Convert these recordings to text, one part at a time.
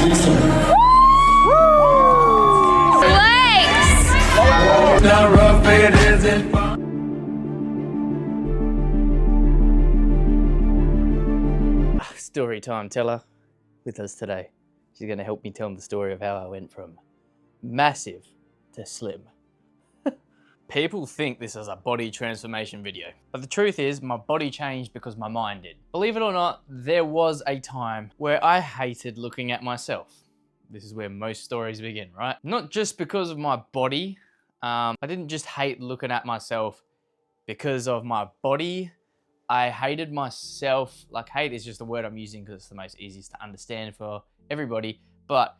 Story time teller with us today. She's going to help me tell the story of how I went from massive to slim. People think this is a body transformation video, but the truth is my body changed because my mind did. Believe it or not, there was a time where I hated looking at myself. This is where most stories begin, right? Not just because of my body. I didn't just hate looking at myself because of my body. I hated myself. Like, hate is just the word I'm using because it's the most easiest to understand for everybody, but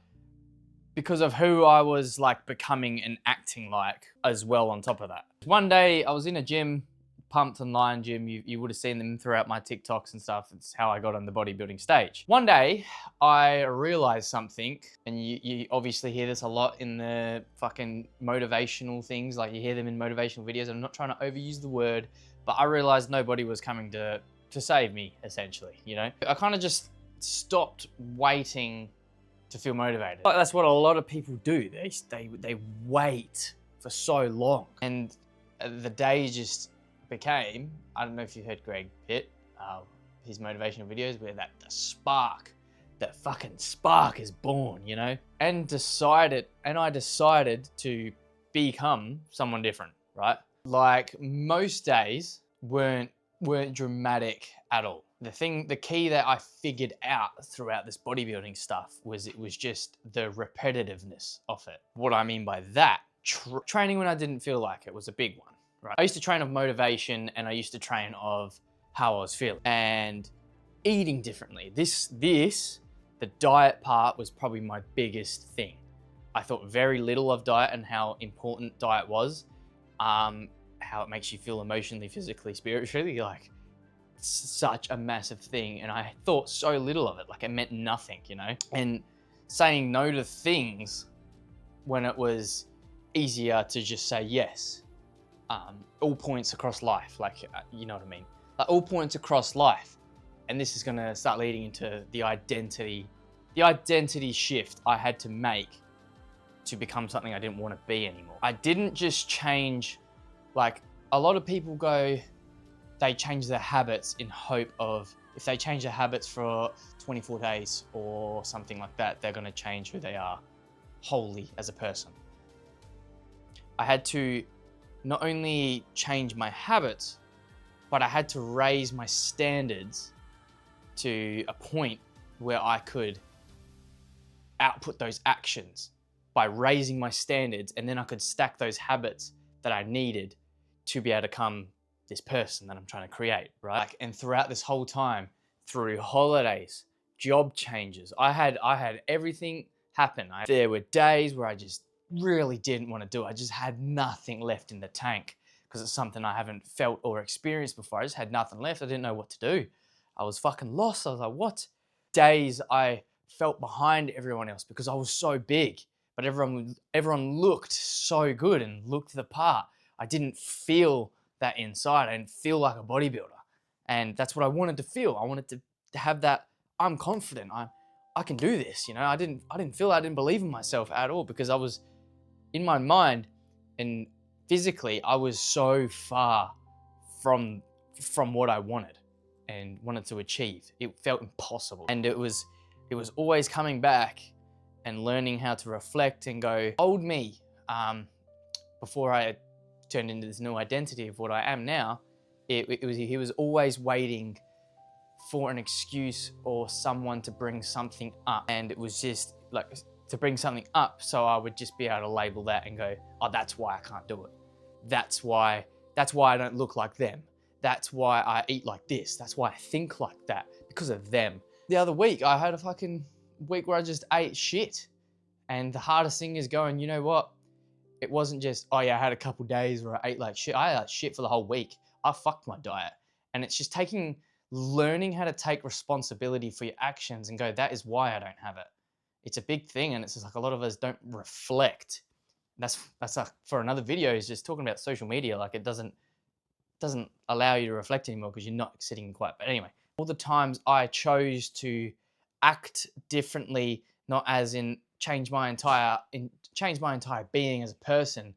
because of who I was like becoming and acting like as well on top of that. One day I was in a gym, Pumped and Lion gym. You would have seen them throughout my TikToks and stuff. It's how I got on the bodybuilding stage. One day I realized something, and you obviously hear this a lot in the fucking motivational things. Like, you hear them in motivational videos. I'm not trying to overuse the word, but I realized nobody was coming to save me, essentially, you know? I kind of just stopped waiting to feel motivated. Like, that's what a lot of people do. They wait for so long. And the day just became, I don't know if you heard Greg Pitt, his motivational videos, where that fucking spark is born, you know? And I decided to become someone different, right? Like, most days weren't dramatic at all. The key that I figured out throughout this bodybuilding stuff was it was just the repetitiveness of it. What I mean by that, training when I didn't feel like it was a big one, right? I used to train of motivation, and I used to train of how I was feeling, and eating differently. The diet part was probably my biggest thing. I thought very little of diet and how important diet was, how it makes you feel emotionally, physically, spiritually, like, such a massive thing, and I thought so little of it. Like, it meant nothing, you know? And saying no to things when it was easier to just say yes. All points across life, like, you know what I mean? Like, all points across life. And this is gonna start leading into the identity shift I had to make to become something I didn't want to be anymore. I didn't just change, like, a lot of people go, they change their habits in hope of, if they change their habits for 24 days or something like that, they're going to change who they are wholly as a person. I had to not only change my habits, but I had to raise my standards to a point where I could output those actions by raising my standards, and then I could stack those habits that I needed to be able to come this person that I'm trying to create, right? Like, and throughout this whole time, through holidays, job changes, I had everything happen. There were days where I just really didn't want to do it. I just had nothing left in the tank because it's something I haven't felt or experienced before. I just had nothing left. I didn't know what to do. I was fucking lost. I was like, what? Days I felt behind everyone else because I was so big, but everyone looked so good and looked the part. I didn't feel that inside. I didn't feel like a bodybuilder. And that's what I wanted to feel. I wanted to have that, I'm confident. I can do this, you know? I didn't feel I didn't believe in myself at all because I was, in my mind and physically, I was so far from what I wanted and wanted to achieve. It felt impossible. And it was always coming back and learning how to reflect and go, old me, before I turned into this new identity of what I am now, he was always waiting for an excuse or someone to bring something up. And it was just like to bring something up, so I would just be able to label that and go, oh, that's why I can't do it. That's why I don't look like them. That's why I eat like this. That's why I think like that, because of them. The other week, I had a fucking week where I just ate shit. And the hardest thing is going, you know what? It wasn't just, oh yeah, I had a couple days where I ate like shit. I ate like shit for the whole week. I fucked my diet. And it's just learning how to take responsibility for your actions and go, that is why I don't have it. It's a big thing, and it's just like a lot of us don't reflect. That's like for another video, is just talking about social media. Like, it doesn't allow you to reflect anymore because you're not sitting quiet. But anyway, all the times I chose to act differently not as in change my entire being as a person,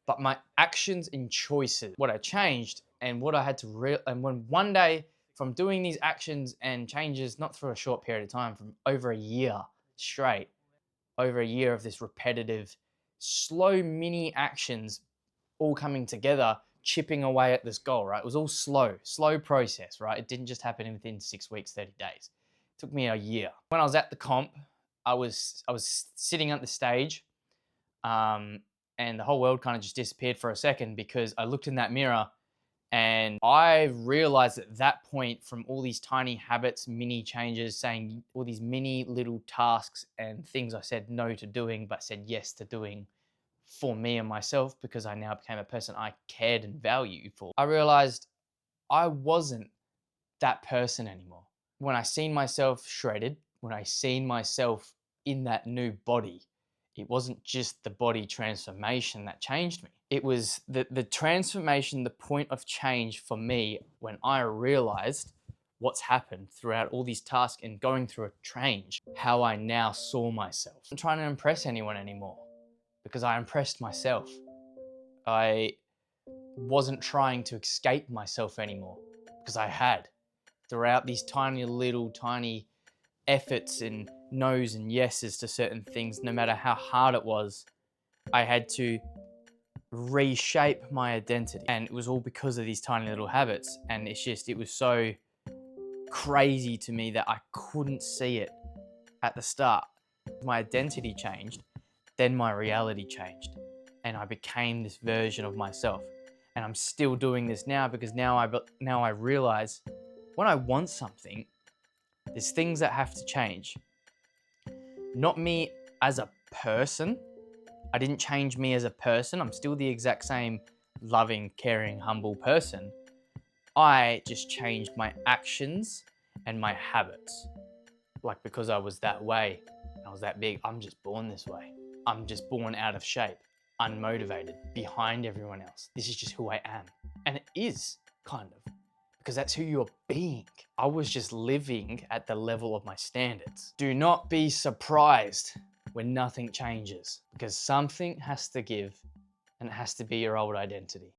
but my actions and choices, what I changed and what I had to and when one day from doing these actions and changes, not for a short period of time, from over a year straight, over a year of this repetitive, slow mini actions all coming together, chipping away at this goal, right? It was all slow process, right? It didn't just happen within 6 weeks, 30 days. It took me a year. When I was at the comp, I was sitting at the stage, and the whole world kind of just disappeared for a second because I looked in that mirror and I realized at that point, from all these tiny habits, mini changes, saying all these mini little tasks and things I said no to doing, but said yes to doing for me and myself because I now became a person I cared and valued for. I realized I wasn't that person anymore. When I seen myself shredded, when I seen myself in that new body, it wasn't just the body transformation that changed me. It was the transformation, the point of change for me when I realized what's happened throughout all these tasks and going through a change, how I now saw myself. I'm not trying to impress anyone anymore because I impressed myself. I wasn't trying to escape myself anymore because I had. Throughout these tiny efforts and no's and yeses to certain things, no matter how hard it was, I had to reshape my identity. And it was all because of these tiny little habits. And it was so crazy to me that I couldn't see it at the start. My identity changed, then my reality changed. And I became this version of myself. And I'm still doing this now because now I realize when I want something, there's things that have to change. Not me as a person. I didn't change me as a person. I'm still the exact same loving, caring, humble person. I just changed my actions and my habits. Like because I was that way, I was that big, I'm just born this way. I'm just born out of shape, unmotivated, behind everyone else. This is just who I am. And it is, kind of, because that's who you're being. I was just living at the level of my standards. Do not be surprised when nothing changes, because something has to give, and it has to be your old identity.